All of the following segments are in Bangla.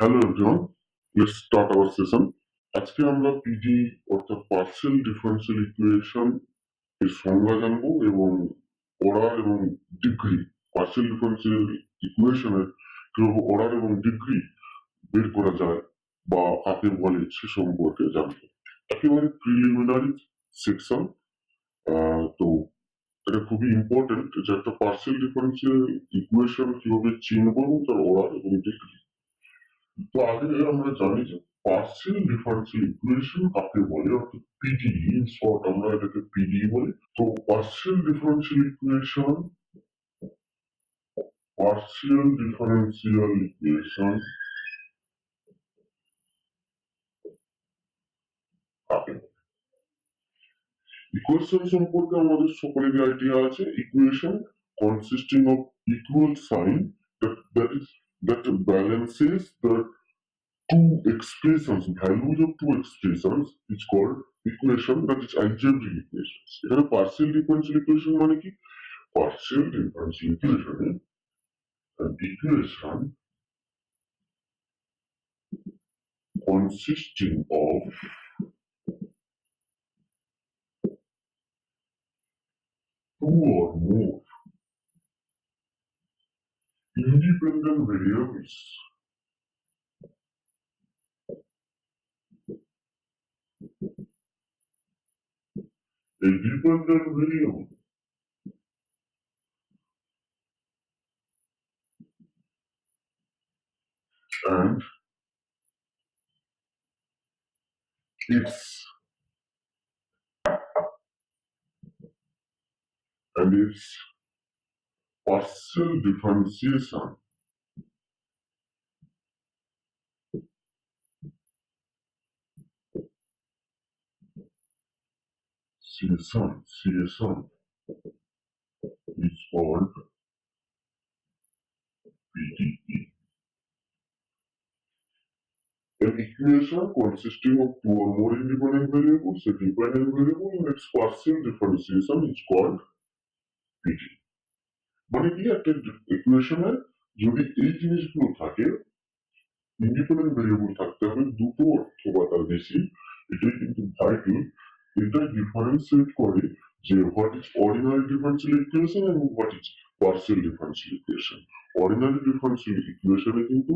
Hello everyone, let's start our session. আজকে আমরা পিডি অর্থাৎ পার্শিয়াল ডিফারেন্সিয়াল ইকুয়েশন এর সংজ্ঞা জানবো এবং অর্ডার এবং ডিগ্রি পার্শিয়াল ডিফারেন্সিয়াল ইকুয়েশনের কিভাবে অর্ডার এবং ডিগ্রি বের করা যায় বা কাকে বলে সে সম্পর্কে জানবো। একেবারে প্রিলিমিনারি সেকশন। তো এটা খুবই ইম্পর্টেন্ট যে একটা পার্শিয়াল ডিফারেন্সিয়াল ইকুয়েশন কিভাবে চিনবো এবং তার অর্ডার এবং ডিগ্রি। তো আগে আমরা জানি যে পার্শিয়াল ডিফারেন্সিয়াল ইকুয়েশন কাকে বলে অর্থাৎ পিডিই, ইন শর্ট আমরা এটাকে পিডিই বলি। তো পার্শিয়াল ডিফারেন্সিয়াল ইকুয়েশন কাকে বলে? ইকুয়েশন সম্পর্কে আমাদের সকলেরই আইডিয়া আছে। Equation consisting of equal sign that balances the two expressions, values of two expressions is called equation, that is algebraic equations. এখানে partial differential equation মানে কি? Partial differential equation an equation consisting of two or more independent variables a dependent variable and its partial differentiation CSM is called PDE. An equation consisting of two or more independent variables, a dependent variable and its partial differentiation is called PDE. মানে কি একটা ইকুয়েশনের যদি এই জিনিসগুলো থাকে, ইন্ডিপেন্ডেন্ট ভেরিয়েবল থাকতে হবে দুটো অথবা তার বেশি, এটাই কিন্তু ভাইটাল। এটা ডিফারেন্সিয়েট করে যে what is ordinary differential equation এবং what is partial differential equation. Ordinary differential ইকুয়েশনে কিন্তু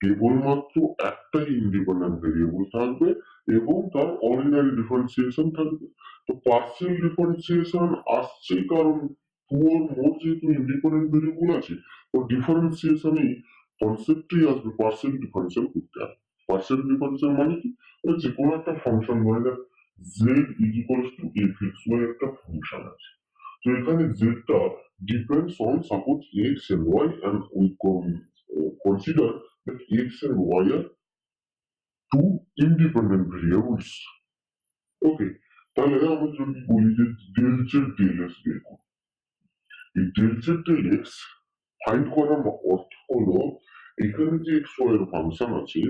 কেবলমাত্র একটাই ইন্ডিপেন্ডেন্ট ভেরিয়েবল থাকবে এবং তার অর্ডিনারি ডিফারেন্সিয়েশন থাকবে। তো পার্শিয়াল ডিফারেন্সিয়েশন আসছে কারণ টু ওর মোর যেহেতু ইন্ডিপেন্ডেন্ট ভেরিয়েবল আছে, তো ডিফারেন্সিয়েশনে কনসেপ্টই আসবে পার্শিয়াল ডিফারেন্সিয়াল করতে হবে। পার্শিয়াল ডিফারেন্সিয়াল মানে কি? যে কোনো একটা ফাংশন ধরে যাক z is equals to f(x)y একটা ফাংশন আছে। তো এখানে z টা depends on suppose x and y and we consider that x and y are two independent variables. Okay, তাহলে আমরা যদি বলি যে del z del x বের করব, এই del z del x find করার অর্থ হলো এখানে যে x y এর ফাংশন আছে,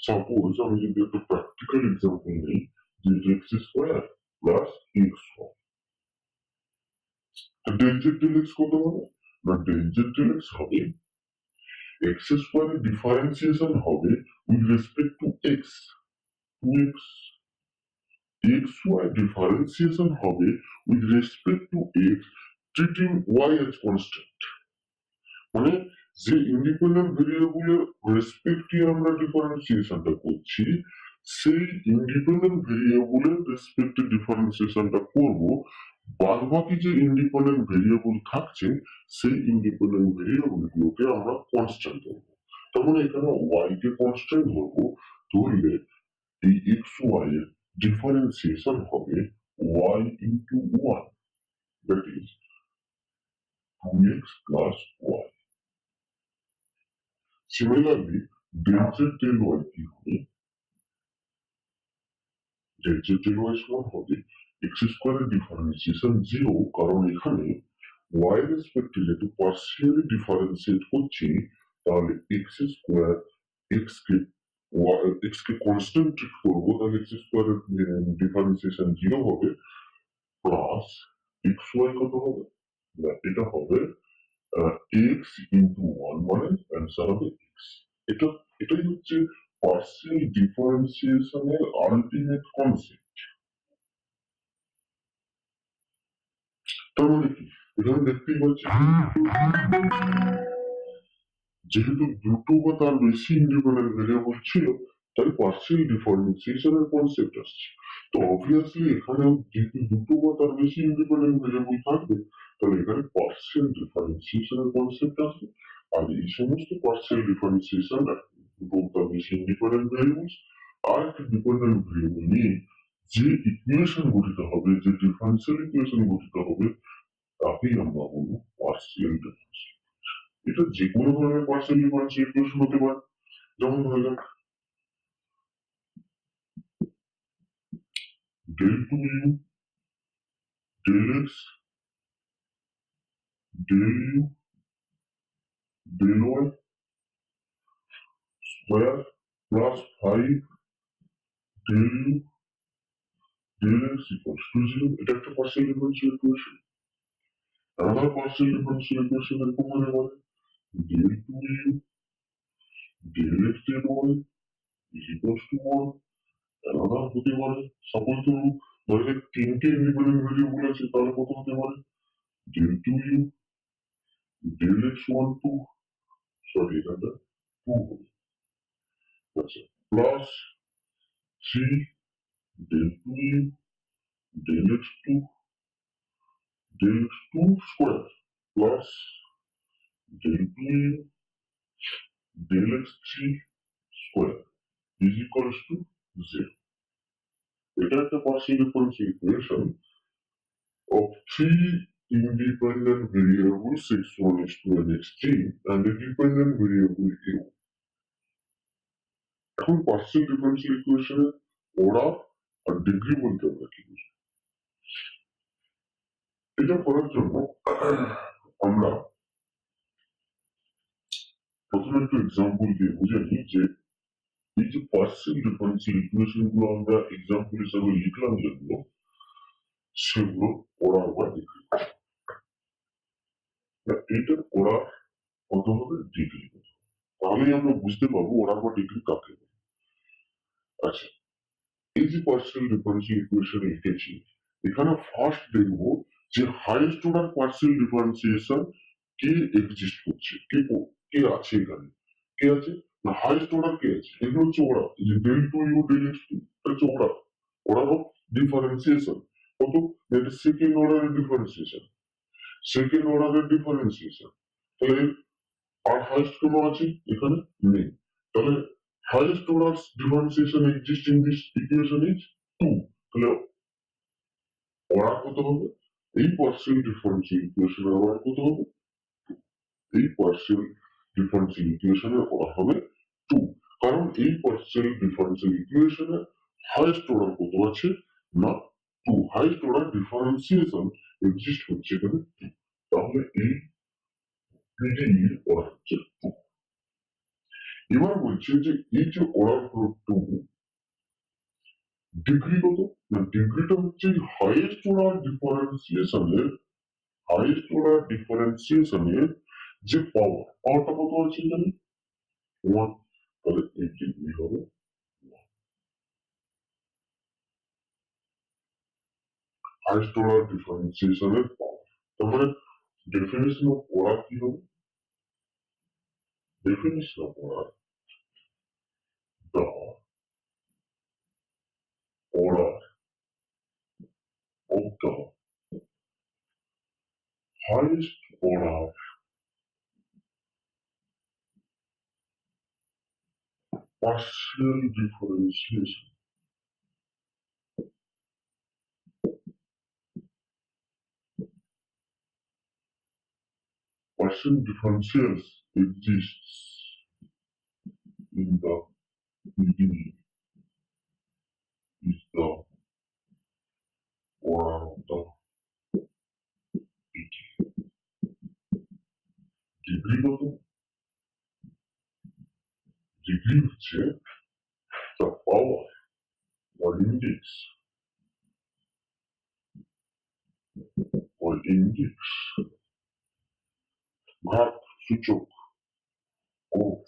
সাপোজ আমি যদি একটা প্র্যাকটিক্যাল এক্সাম্পল নিই যে x square plus x y, del z del x কত হবে? না, del z del x হবে x স্কোয়ারের ডিফারেন্সিয়েশন হবে with respect to x, 2x, xy differentiation হবে with respect to x treating y as constant। মানে যে ইন্ডিপেন্ডেন্ট ভেরিয়েবলের রেসপেক্টে আমরা ডিফারেন্সিয়েশনটা করছি, সেই ইন্ডিপেন্ডেন্ট ভেরিয়েবলের রেসপেক্টে ডিফারেন্সিয়েশনটা করব, বাদ বাকি যে ইন্ডিপেন্ডেন্ট ভেরিয়েবল থাকছে সেই ইন্ডিপেন্ডেন্ট ভেরিয়েবল গুলোকে আমরা কনস্ট্যান্ট ধরবো। তার মানে এখানে y কে কনস্ট্যান্ট ধরবো, ধরলে এই xy এর ডিফারেন্সিয়েশন হবে y into 1, that is 2x plus y. Similarly, del z del y কি হবে? del z del y সমান হবে x স্কোয়ারের ডিফারেন্সিয়েশন 0, কারণ এখানে y এর রেসপেক্টে যেহেতু পার্সিয়ালি ডিফারেন্সিয়েট করছি, তাহলে x স্কোয়ার x কে কনস্ট্যান্ট ট্রিট করবো, তাহলে x স্কোয়ারের ডিফারেন্সিয়েশন 0 হবে প্লাস xy কত হবে? না, এটা হবে x into 1 মানে অ্যান্সার হবে x। এটা এটাই হচ্ছে পার্সিয়াল ডিফারেন্সিয়েশনের আলটিমেট কনসেপ্ট। তার মানে কি, এখানে দেখতেই পাচ্ছি যেহেতু দুটো বা তার বেশি ইন্ডিপেন্ডেন্ট ভেরিয়েবল ছিল, তাই পার্সিয়াল ডিফারেন্সিয়েশনের কনসেপ্ট আসছে। তো অবভিয়াসলি এখানেও যেহেতু দুটো বা তার বেশি ইন্ডিপেন্ডেন্ট ভেরিয়েবল থাকবে, তাহলে এখানে পার্সিয়াল ডিফারেন্সিয়েশনের কনসেপ্ট আসবে। আর এই সমস্ত পার্সিয়াল ডিফারেন্সিয়েশন দুটো বা তার বেশি ইন্ডিপেন্ডেন্ট ভেরিয়েবলস আর একটা ডিপেন্ডেন্ট ভেরিয়েবল নিয়ে যে ইকুয়েশন গঠিত হবে, যে ডিফারেন্সিয়াল ইকুয়েশন গঠিত হবে, তাকেই আমরা বলবো পার্সিয়াল ডিফারেন্সিয়েশন। এটা যে কোনো ধরনের পার্সিয়াল ডিফারেন্সিয়াল ইকুয়েশন হতে পারে। যেমন ধরা যাক del 2u del x del u del y square plus 5 del u del x equals to 0. এটা একটা partial differential equation. another partial differential equation এরকম হতে পারে del 2u del x del y is equals to 1. another হতে পারে সাপোজ ধরুন ধরে তিনটে ইন্ডিপেন্ডেন্ট ভেরিয়েবল আছে, তাহলে কত হতে পারে del 2u del x 1 2, sorry এখানটা 2 হবে, আচ্ছা, plus 3 del 2u del x2 del x2 square plus del 2u del x3 square is equals to 0. এটা একটা partial differential equation of three independent variables x1, x2 and x3 and a dependent variable u. এখন partial differential equation এর order আর ডিগ্রি বলতে আমরা কি বুঝি? এটা করার জন্য আমরা প্রথমে একটু এক্সাম্পল দিয়ে বুঝে নিই যে এই যে পার্সিয়াল ডিফারেন্সিয়াল ইকুয়েশন গুলো আমরা এক্সাম্পল হিসাবে লিখলাম, যেগুলো সেগুলো পড়ার বা ডিগ্রি, এটার পড়ার কত হবে ডিগ্রি, তাহলেই আমরা বুঝতে পারবো ওরার বা ডিগ্রি কাকে বলে। আচ্ছা, এই যে পার্সিয়াল ডিফারেন্সিয়াল ইকুয়েশন লিখেছি, এখানে ফার্স্ট দেখবো যে হাইয়েস্ট অর্ডার পার্সিয়াল ডিফারেন্সিয়েশন কে এক্সিস্ট করছে, কে আছে এখানে, কে আছে না হাইয়েস্ট অর্ডার কে আছে, এগুলো হচ্ছে ওরা, এই যে del two u del x two, এটা হচ্ছে ওরা, অর্ডার অফ ডিফারেন্সিয়েশন কত, এটা সেকেন্ড অর্ডারের ডিফারেন্সিয়েশন, সেকেন্ড অর্ডারের ডিফারেন্সিয়েশন, তাহলে আর হাইয়েস্ট কোনো আছে এখানে নেই, তাহলে highest order differentiation exist in this equation is 2. তাহলে order কত হবে, এই partial differential equation এর order কত হবে, এই partial differential equation এর order হবে 2, কারণ এই partial differential equation এর highest order কত আছে না 2, highest order differentiation exist হচ্ছে এখানে 2, তাহলে এই PDE এর order হচ্ছে 2। এবার বলছে যে এই যে order হলো 2, ডিগ্রি কত না, ডিগ্রিটা হচ্ছে হাইয়েস্ট অর্ডার ডিফারেন্সিয়েশনের যে পাওয়ারটা কত আছে এখানে 1, তাহলে এই ডিগ্রি হবে হাইয়েস্ট অর্ডার ডিফারেন্সিয়েশনের পাওয়ার। তারপরে ডেফিনিশন অফ অর্ডার কি হবে, definition of order, the order of the highest order partial differentiation, partial differentials exists in the PDE is the order of the degree কত, ডিগ্রি হচ্ছে the power or index ঘাত সূচক of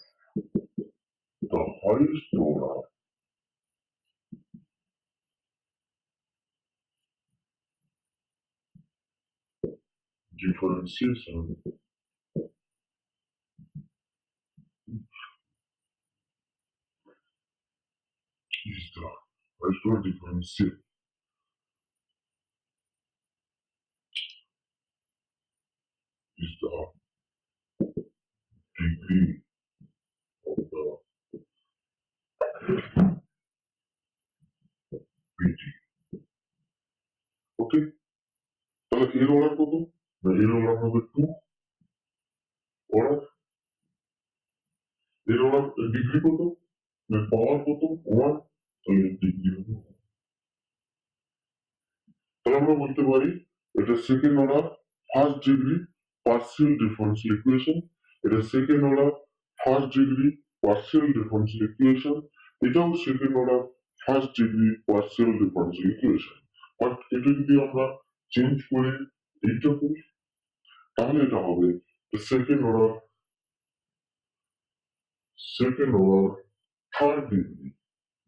the highest order differentiation is the highest order differential is the degree of the PT. Okay? তাহলে এর অর্ডার কত? না এর অর্ডার হবে 2 অর্ডার, এর অর্ডার ডিগ্রি কত? না পাওয়ার কত? 1, তাহলে ডিগ্রি হবে 1। তাহলে আমরা বলতে পারি এটা second order first degree partial differential equation, এটা second order first degree partial differential equation, এটাও second order first degree partial differential equation. But এটা যদি আমরা চেঞ্জ করে এইটা করি তাহলে এটা হবে second order third degree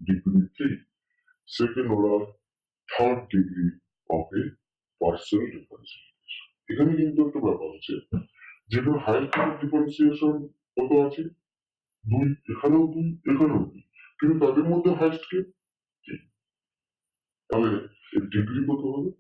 degree 3 second order third degree of A partial differential. এখানে কিন্তু একটা ব্যাপার আছে, যেখানে হাইয়েস্ট অর্ডার ডিফারেন্সিয়েশন কত আছে 2, এখানেও 2, এখানেও 2, কিন্তু তাদের মধ্যে হাইয়েস্ট কে 3। তাহলে এর ডিগ্রি কত হবে?